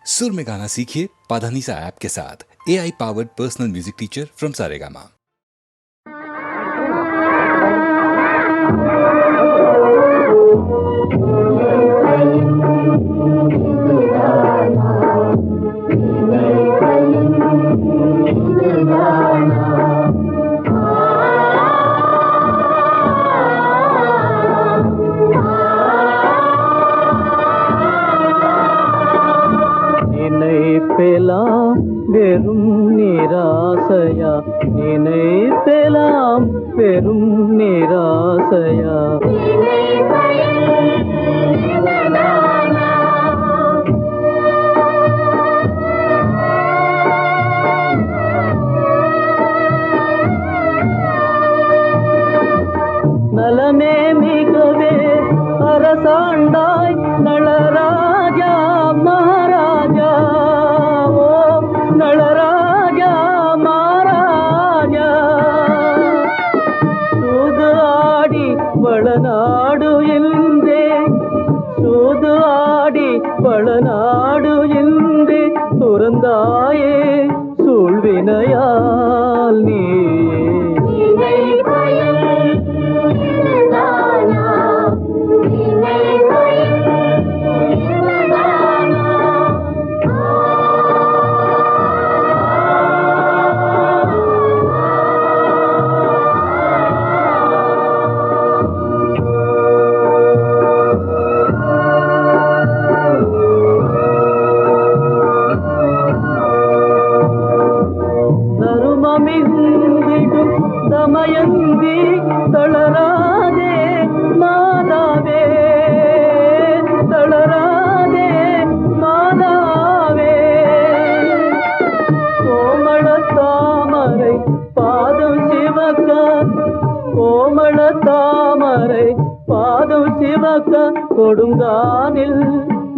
सुर में गाना सीखिए पाधानीसा ऐप के साथ। AI powered personal music teacher from Saregama. வெறும் நிராசையா நினைப்பெல்லாம் வெறும் நிராசையா நலமே மிகவே அரசாண்டாய் நளராஜா மகாராஜா நளராஜா மகாராஜா சூது ஆடி வளநாடு என்றே சூது ஆடி வளநாடு என்றே துறந்தாயே சூழ்வினையால் நீ தமயந்தி தளராதே மாதாவே தளராதே மாதாவே கோமள தாமரை பாதம் சிவக்க கோமள தாமரை பாதம் சிவக்க கொடுங்கானில்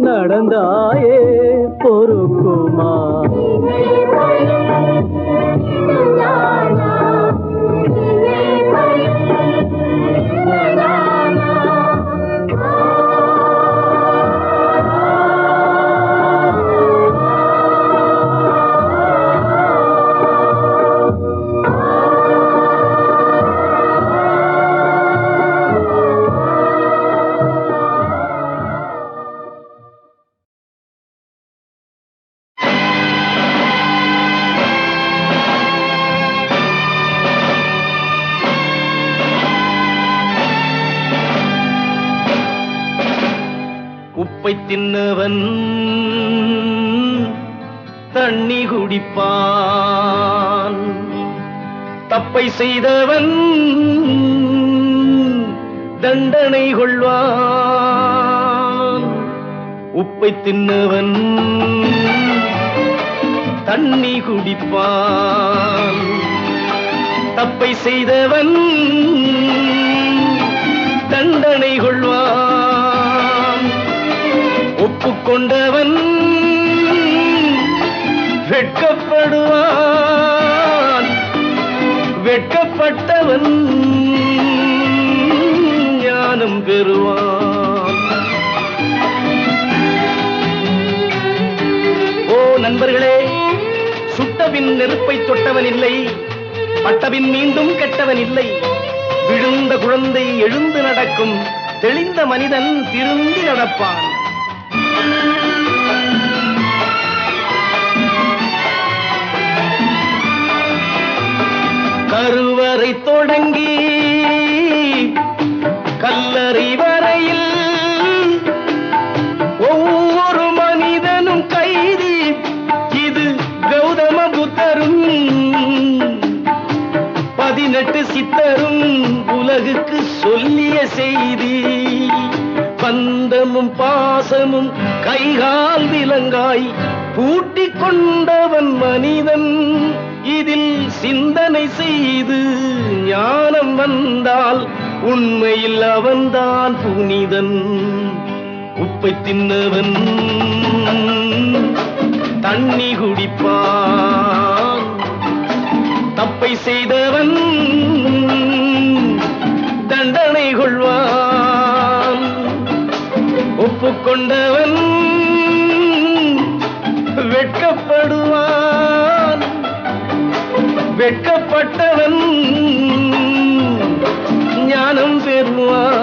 நடந்தாயே பொறுக்குமா தின்னவன் தண்ணி குடிப்பான் தப்பை செய்தவன் தண்டனை கொள்வான் உப்பை தின்னவன் தண்ணி குடிப்பான் தப்பை செய்தவன் தண்டனை கொள்வான் ஒப்புக்கொண்டவன் வெட்கப்படுவான் வெட்கப்பட்டவன் ஞானம் பெறுவான். ஓ நண்பர்களே, சுட்டபின் நெருப்பை தொட்டவன் இல்லை, பட்டபின் மீண்டும் கெட்டவன் இல்லை. விழுந்த குழந்தை எழுந்து நடக்கும், தெளிந்த மனிதன் திரும்பி நடப்பான். கருவறை தொடங்கி கல்லறை வரையில் ஒவ்வொரு மனிதனும் கைதி. இது கௌதம புத்தரும் 18 சித்தரும் உலகுக்கு சொல்லிய செய்தி. பந்தமும் பாசமும் கைகால் விலங்காய் பூட்டிக் கொண்டவன் மனிதன். இதில் சிந்தனை செய்து ஞானம் வந்தால் உண்மையில் அவன்தான் புனிதன். உப்பை தின்னவன் தண்ணி குடிப்பான், தப்பை செய்தவன் தண்டனை கொள்வான். ஒப்புக்கொண்டவன் வெட்கப்பட்டவன் ஞானம் பெறுவான்.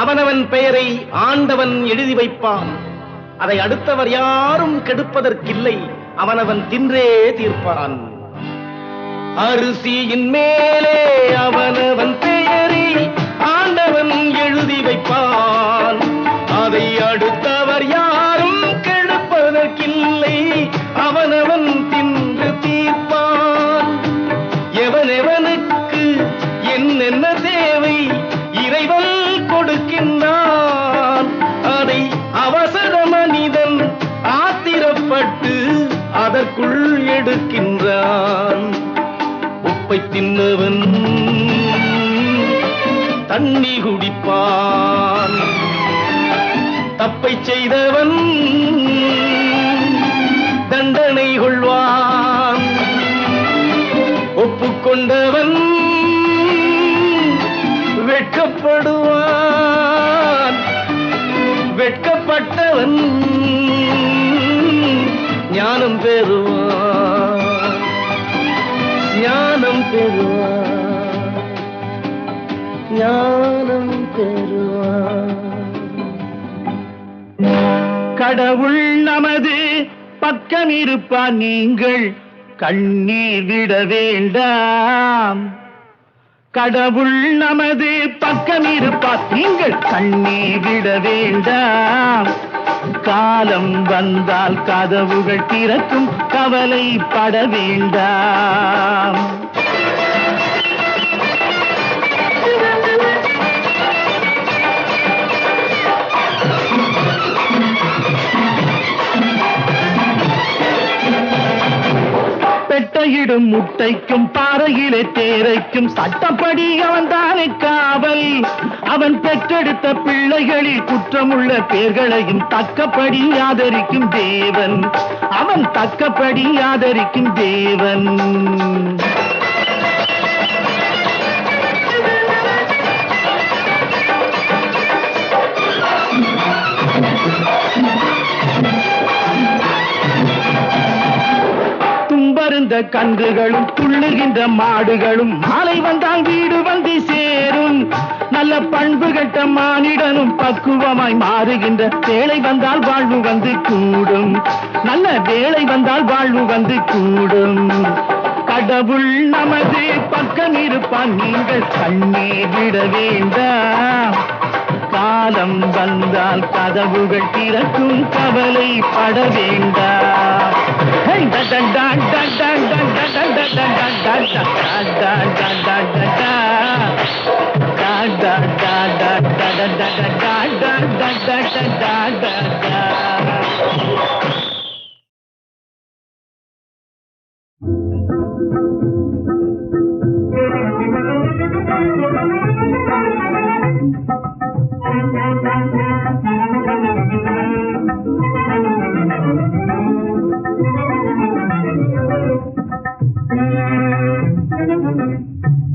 அவனவன் பெயரை ஆண்டவன் எழுதி வைப்பான். அதை அடுத்தவர் யாரும் கெடுப்பதற்கில்லை. அவனவன் தின்றே தீர்ப்பான். அரிசியின் மேலே அவனவன் பெயரை ஆண்டவன் எழுதி வைப்பான். அதை அடுத்தவர் யாரும் கெடுப்பதற்கில்லை. அவனவன் தின்று தீர்ப்பான். எவனெவனுக்கு என்னென்ன தேவை இறைவன் கொடுக்கின்றான். அதை அவசர மனிதன் ஆத்திரப்பட்டு அதற்குள் எடுக்கின்றான். உப்பை தின்னவன் தண்ணி குடிப்பான். தப்பை செய்தவன் தண்டனை கொள்வான். ஒப்புக்கொண்டவன் வெட்கப்படுவான். வெட்கப்பட்டவன் ஞானம் பெறுவான். ஞானம் பெறுவான். ஞானம் பெறுவான். கடவுள் நமது பக்கம் இருப்பான். நீங்கள் கண்ணீர் விட வேண்டாம். கடவுள் நமது பக்கம் இருப்பார். நீங்கள் கண்ணீர் விட வேண்டாம். காலம் வந்தால் கதவுகள் திறக்கும். கவலைப்பட வேண்டாம். பெட்டையிடும் முட்டைக்கும் பாறையிலே தேரைக்கும் சட்டப்படி அவன் தானே காவல். அவன் பெற்றெடுத்த பிள்ளைகளில் குற்றமுள்ள பேர்களையும் தக்கப்படி ஆதரிக்கும் தேவன். அவன் தக்கப்படி ஆதரிக்கும் தேவன். தும்பருந்த கன்றுகளும் துள்ளுகின்ற மாடுகளும் மாலை வந்தால் வீடு வந்து சேரும். நல்ல பண்பு கட்ட மானிடனும் பக்குவமாய் மாறுகின்ற வேளை வந்தால் வாழ்வு வந்து கூடும். நல்ல வேளை வந்தால் வாழ்வு வந்து கூடும். கடவுள் நமது பக்கம் இருப்பான். நீங்கள் கண்ணீர் விட வேண்டாம். காலம் வந்தால் கதவுகள் திறக்கும். கவலைப்பட வேண்டாம்.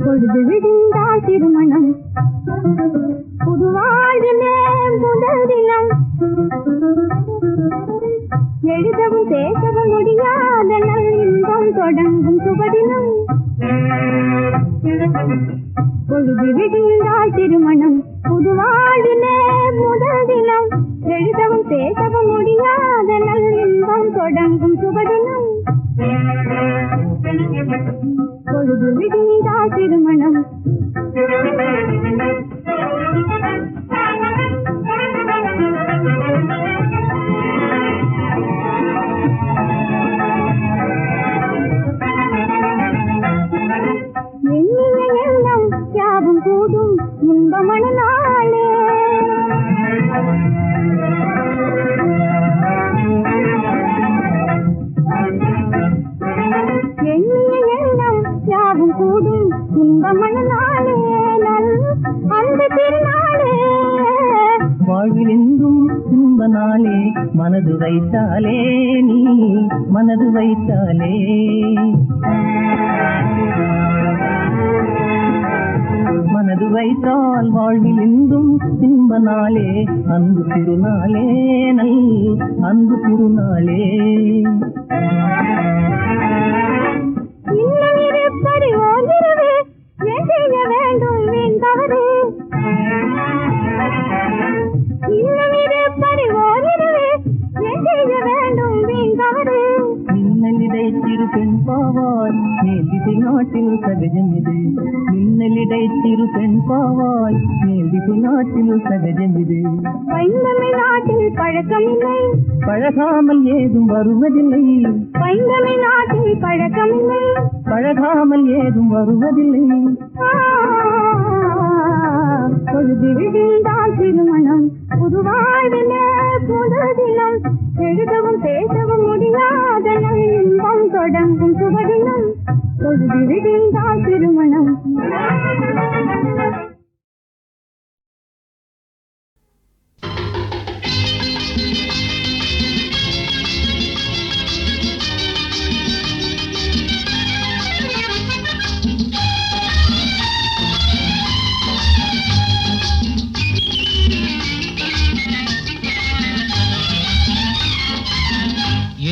பொழுது விடிந்தால் திருமணம். புதுவாழ்விலே முதல் தினம். எழுதவும் பேசவும் முடியாத நல் இன்பம் தொடங்கும் சுபதினம். பொழுது விடிந்தால் திருமணம். புதுவாழ்விலே முதல் தினம். எழுதவும் பேசவும் முடியாத நல் இன்பம் தொடங்கும் சுபதினம். பொழுது விடிந்தால் திருமணம். வாழ்விலெங்கும் இன்ப நாளே மனது வைத்தாலே நீ மனது வைத்தாலே மனது வைத்தால் வாழ்வில் எங்கும் இன்ப நாளே அன்பு திருநாளே நல் அன்பு திருநாளே இன்னும் இருப்பது ஓரிரவு ஏன் செய்ய வேண்டும் வீண் தவறு இன்னும் இருப்பது ஓரிரவு ஏன் செய்ய வேண்டும் வீண் தவறு மின்னலிடை திரு பெண் பாவாய் மேல் திசை நாட்டில் சகஜம் இது மின்னலிடை திரு பெண் பாவாய் மேல் திசை நாட்டில் சகஜம் இது பைந்தமிழ் நாட்டில் பழக்கமில்லை பழகாமல் ஏதும் வருவதில்லை பைந்தமிழ் நாட்டில் பழக்கமில்லை பழகாமல் ஏதும் வருவதில்லை பொழுது விடிந்தால் திருமணம் புது வாழ்விலே புது தினம் எழுதவும் பேசவும் முடியாத நல்வம் தொடங்கும் சுபதினம் பொழுது விடிந்தால் திருமணம்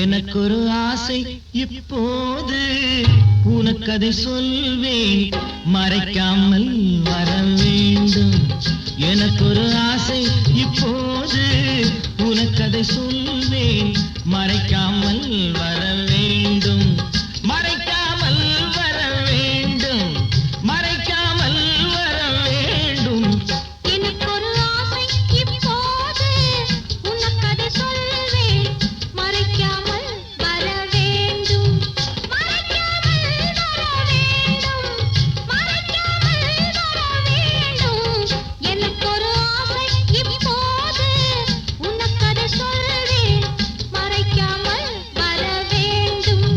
எனக்கொரு ஆசை இப்போது உனக்கதை சொல்வேன் மறைக்காமல் வர வேண்டும் எனக்கொரு ஆசை இப்போது உனக்கதை சொல்வேன் மறைக்காமல் வர வேண்டும் மறைக்காமல் வர வேண்டும் மறைக்காமல் வர வேண்டும் எனக்கொரு ஆசை இப்போது உனக்கதை சொல்வேன் மறைக்காமல் வர வேண்டும் மறைக்காமல் வர வேண்டும் மறைக்காமல் வர வேண்டும் எனக்கொரு ஆசை இப்போது உனக்கதை சொல்வேன் மறைக்காமல் வர வேண்டும்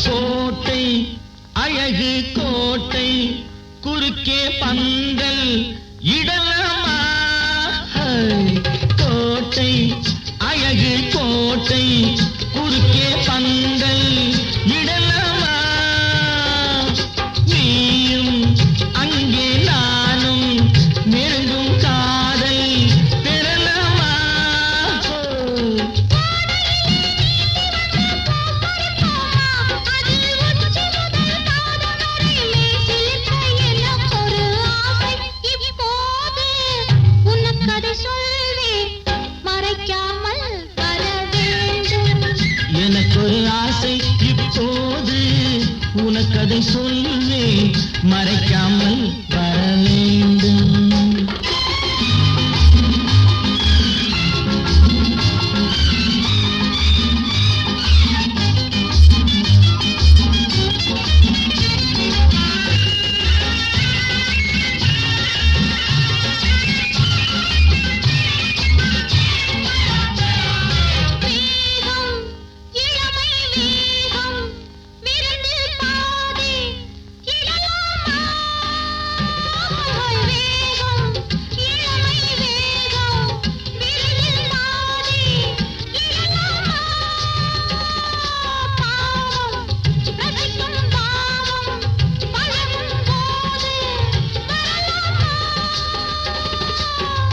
கோட்டை அழகு கோட்டை குறுக்கே பந்தல் இடலாமா கோட்டை அழகு கோட்டை குறுக்கே பந்தல் இடலாமா நீயும் அங்கே நானும் நெருங்கும் காதல் பெறலாமா எனக்கொரு ஆசை இப்போது உனக்கதை சொல்வேன் மறைக்காமல் வர வேண்டும்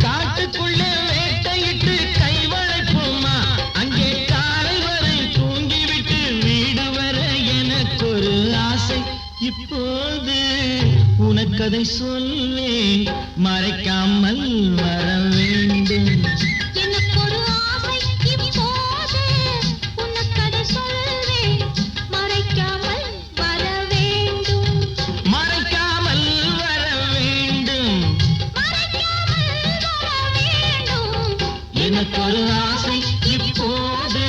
காட்டுக்குள்ளே வேட்டையிட்டு கைவளைப்போமா அங்கே காலை வரை தூங்கிவிட்டு வீடு வர எனக்கொரு ஆசை இப்போது உனக்கதை சொல்வேன் மறைக்காமல் வர வேண்டும் எனக்கொரு ஆசை இப்போது உனக்கதை சொல்வேன் மறைக்காமல் வர வேண்டும் மறைக்காமல் வர வேண்டும் மறைக்காமல் வர வேண்டும் எனக்கொரு ஆசை இப்போது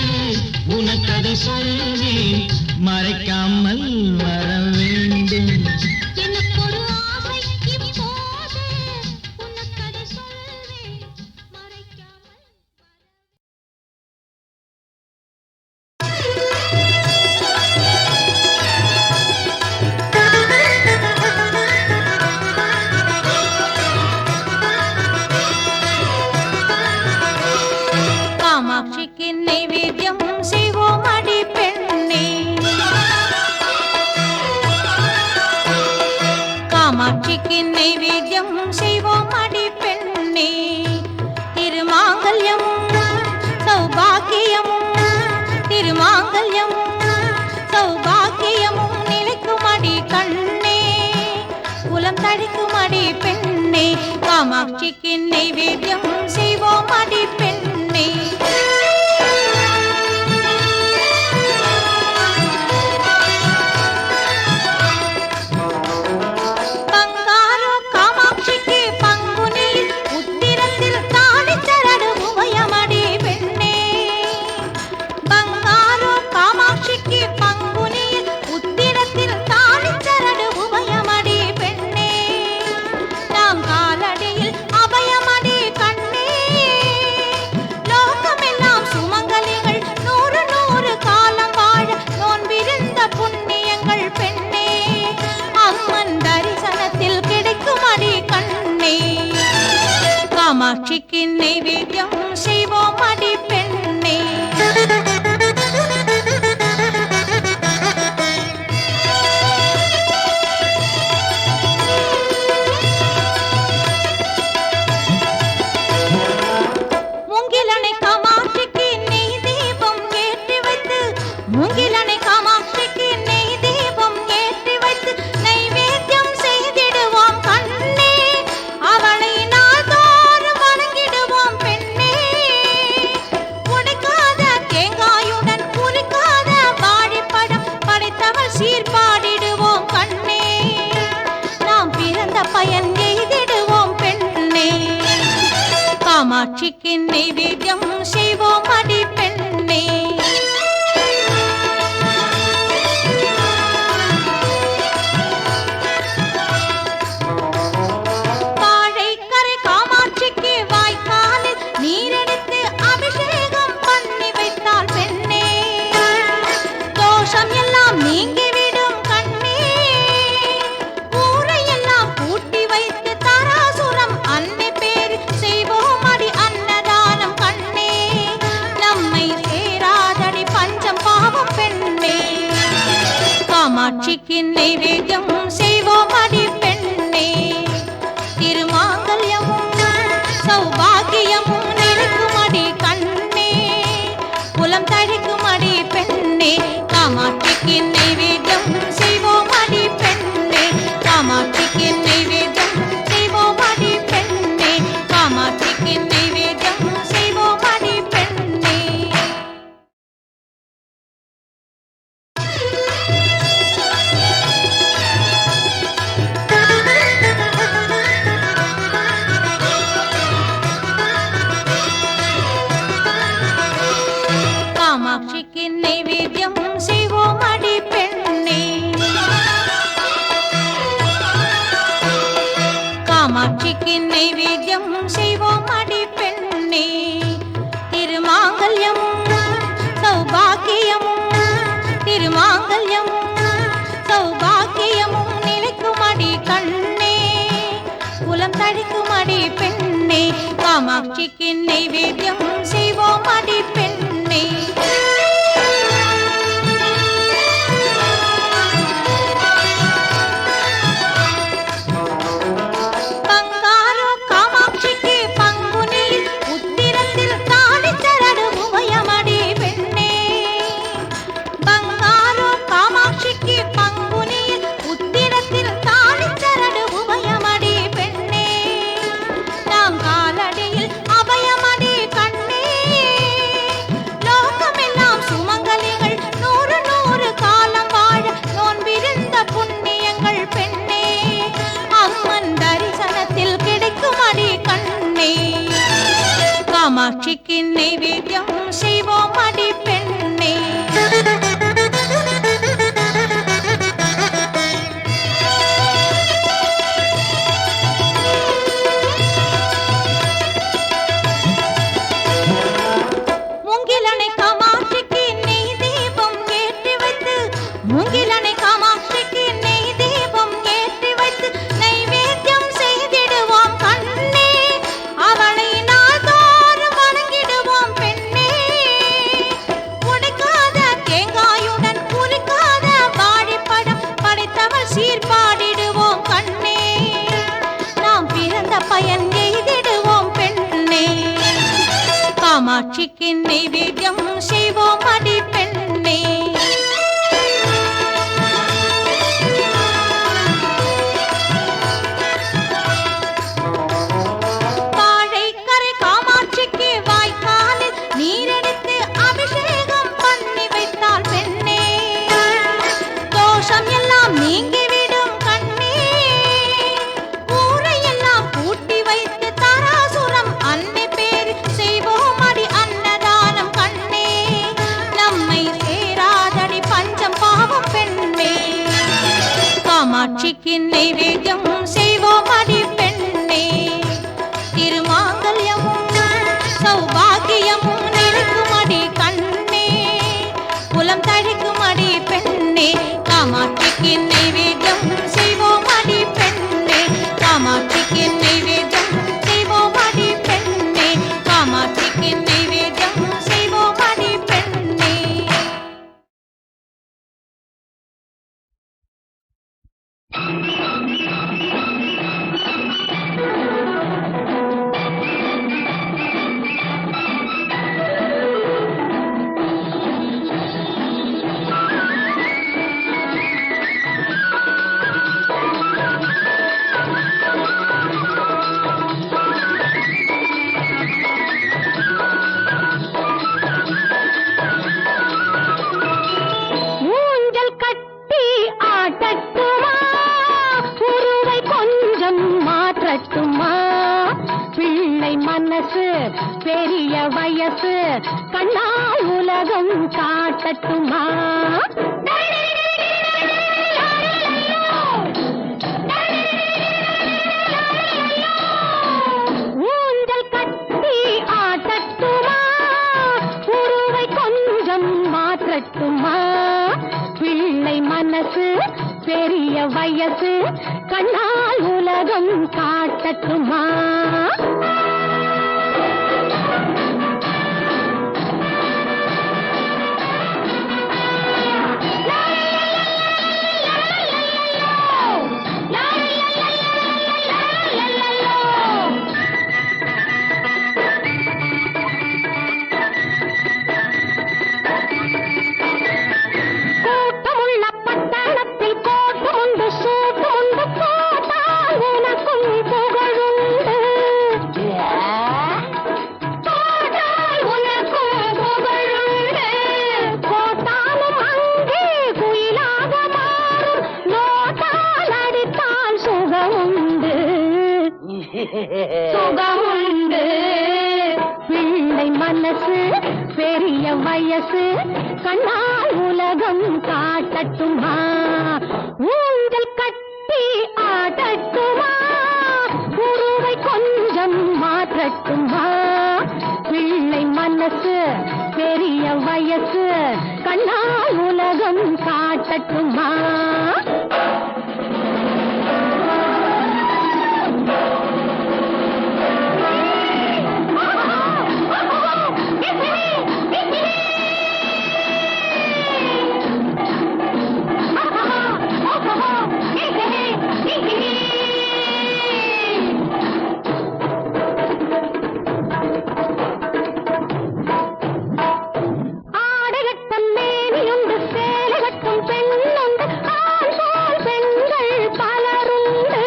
உனக்கதை சொல்வேன் மறைக்காமல் வர வேண்டும் எனக்கொரு ஆசை நைவேத்தியம் செய்வோம் அடி பெண்ணே. திருமாங்கல்யமும் சௌபாக்கியமும் திருமாங்கல்யமும் சௌபாக்கியமும் நிலைக்கும் அடி கண்ணே. குலம் தழிக்கும் அடி பெண்ணே. காமாட்சிக்கு நைவேத்தியம் செய்வோம் அடி பெண்ணே. காமாட்சிக்கு நைவேத்தியம் செய்வோம் அடி பெண்ணே. மூங்கிலனை காமாட்சிக்கு நெய் தீபம் ஏற்றி வைத்து மூங்கிலனை காமாட்சிக்கு நெய் தீபம் ஏற்றி வைத்து நைவேத்தியம் செய்திடுவோம் கண்ணே. அவளை சீர்பாடிடுவோம் கண்ணே. நாம் பிறந்த பயன் எய்திடுவோம் பெண்ணே. காமாட்சிக்கு நைவேத்தியம் செய்வோம் அடி பெண்ணே. வாழைக்கரை காமாட்சிக்கு வாய்க்காலில் நீரெடுத்து அபிஷேகம் பண்ணி வைத்தால் பெண்ணே. தோஷம் எல்லாம் நீங்கி காமாட்சிக்கு நைவேத்தியம் செய்வோம் அடி பெண்ணே. திருமாங்கல்யமும் சௌபாக்கியமும் நிலைக்கும் அடி கண்ணே. குலம் தழிக்கும் அடி பெண்ணே. காமாட்சிக்கு நைவேத்தியம் செய்வோம் அடி பெண்ணே. காமாட்சிக்கு நைவேத்தியம் செய்வோம் அடி பெண்ணே. காமாட்சிக்கு நைவேத்தியம் செய்வோம் அடி பெண்ணே. காமாட்சிக்கு நைவேத்தியம் செய்வோம் அடி பெண்ணே. காமாட்சிக்கு நைவேத்தியம் செய்வோம் அடி பெண்ணே. திருமாங்கல்யமும் சௌபாக்கியமும் திருமாங்கல்யமும் சௌபாக்கியமும் நிலைக்கும் அடி கண்ணே. குலம் தழிக்கும் அடி பெண்ணே. காமாட்சிக்கு நைவேத்தியம் செய்வோம் அடி பெண்ணே. காமாட்சிக்கு நைவேத்தியம் செய்வோம் அடி பெண்ணே. மூங்கிலனை காமாட்சிக்கு நெய் தீபம் ஏற்றி வைத்து மூங்கிலனை காமாட்சிக்கு நெய் தீபம் ஏற்றி வைத்து நைவேத்தியம் செய்திடுவோம் கண்ணே. அவளை நாள்தோறும் வணங்கிடுவோம் பெண்ணே. காமாட்சிக்கு நைவேத்தியம் செய்வோம் அடி பெண்ணே. வாழைக்கரை காமாட்சிக்கு வாய்க்காலில் நீரெடுத்து அபிஷேகம் பண்ணி வைத்தால் பெண்ணே, தோஷம் எல்லாம் நீங்கிவிடும் கண்ணே. ஊரை எல்லாம் கூட்டி வைத்து தாராசுரம் அன்னை பேர் செய்வோம் அடி அன்னதானம் கண்ணே. நம்மை சேராதடி பஞ்சம் பாவம் பெண்ணே. காமாட்சிக்கு நைவேத்தியம் செய்வோம் அடி பெண்ணே. திருமாங்கல்யமும் சௌபாகியமும் நிலைக்கும் அடி கண்ணே, குலம் தழைக்கும் அடி பெண்ணே. காமாட்சிக்கு நைவேத்தியம் செய்வோம் அடி பெண்ணே. காமாட்சிக்கு நைவேத்தியம் செய்வோம் அடி பெண்ணே. காமாட்சிக்கு நைவேத்தியம் செய்வோம் அடி பெண்ணே. ஊஞ்சல் கட்டி ஆட்டட்டுமா, உருவை கொஞ்சம் மாற்றட்டுமா. பிள்ளை மனசு பெரிய வயசு, கண்ணால் உலகம் காட்டட்டுமா. ஊஞ்சல் கட்டி ஆட்டட்டுமா, உருவை கொஞ்சம் மாற்றட்டுமா. பிள்ளை மனசு பெரிய வயசு, கண்ணால் உலகம் காட்டட்டுமா. கூட்டமுள்ள பட்டணத்தில் கோட்டமுண்டு சூட்டுண்டு, போட்டால் உனக்கும் புகழுண்டு. போட்டால் உனக்கும் புகழுண்டு. போட்டாலும் அங்கே குயிலாக மாறும், நோட்டால் அடித்தால் சுகமுண்டு. சுகமுண்டு. பிள்ளை மனசு பெரிய வயசு, கண்ணால் உலகம் காட்டட்டுமா. ஊஞ்சல் கட்டி ஆடட்டுமா, உருவை கொஞ்சம் மாற்றட்டுமா. பிள்ளை மனசு பெரிய வயசு, கண்ணால் உலகம் காட்டட்டுமா. ஆடகட்டம் மேனியுண்டு, சேலகட்டும் பெண்ணுண்டு, ஆண் போல் பெண்கள் பலருண்டு.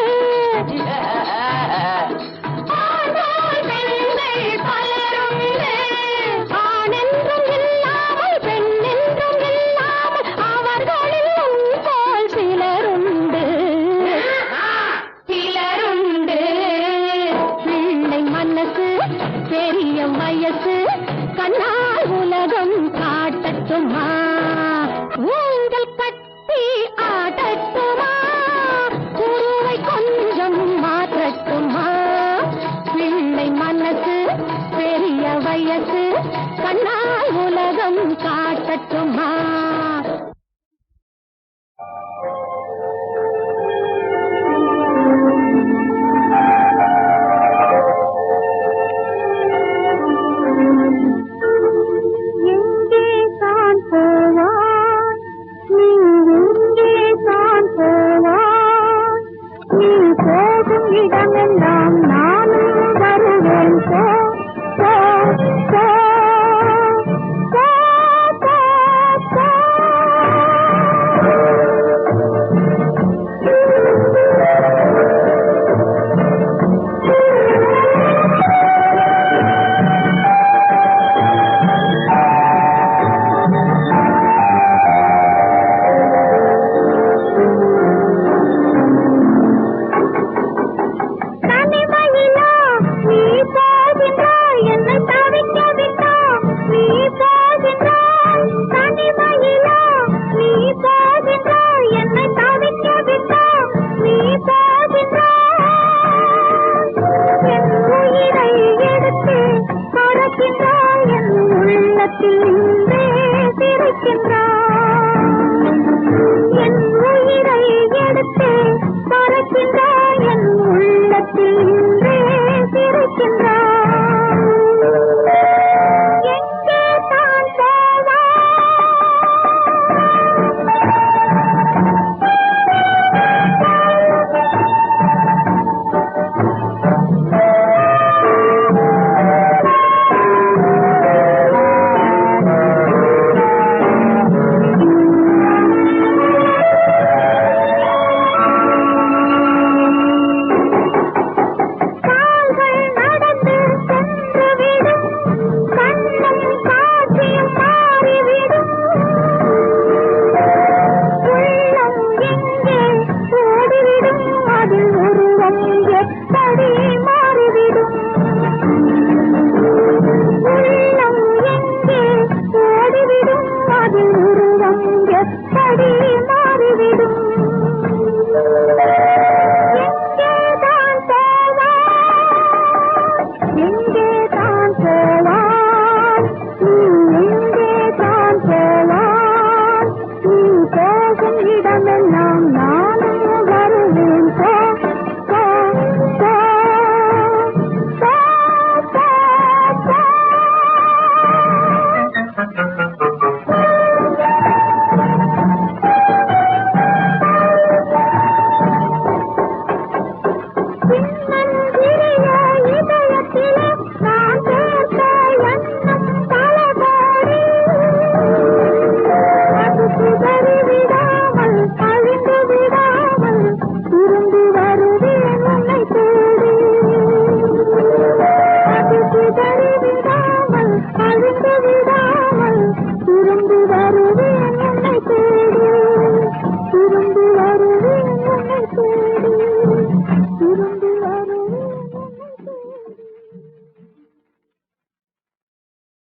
ஆண் போல் பெண்கள் பலருண்டு. ஆணென்றும் இல்லாமல் பெண்ணென்றும் இல்லாமல் அவர்களில் உன் போல் சிலருண்டு. சிலருண்டு. பிள்ளை மனசு பெரிய வயசு, கண்ணால் உலகம் காட்டட்டுமா. ஊஞ்சல் கட்டி ஆடட்டுமா, உருவை கொஞ்சம் மாற்றட்டுமா. பிள்ளை மனசு பெரிய வயசு, கண்ணால் உலகம் காட்டட்டுமா. எங்கே தான் போவாய், நீ எங்கே தான் போவாய். நீ போகும் இடமெல்லாம் நானும் வருவேன். போ போ போ இருக்கின்றாய் என் உள்ளத்தில் நின்றே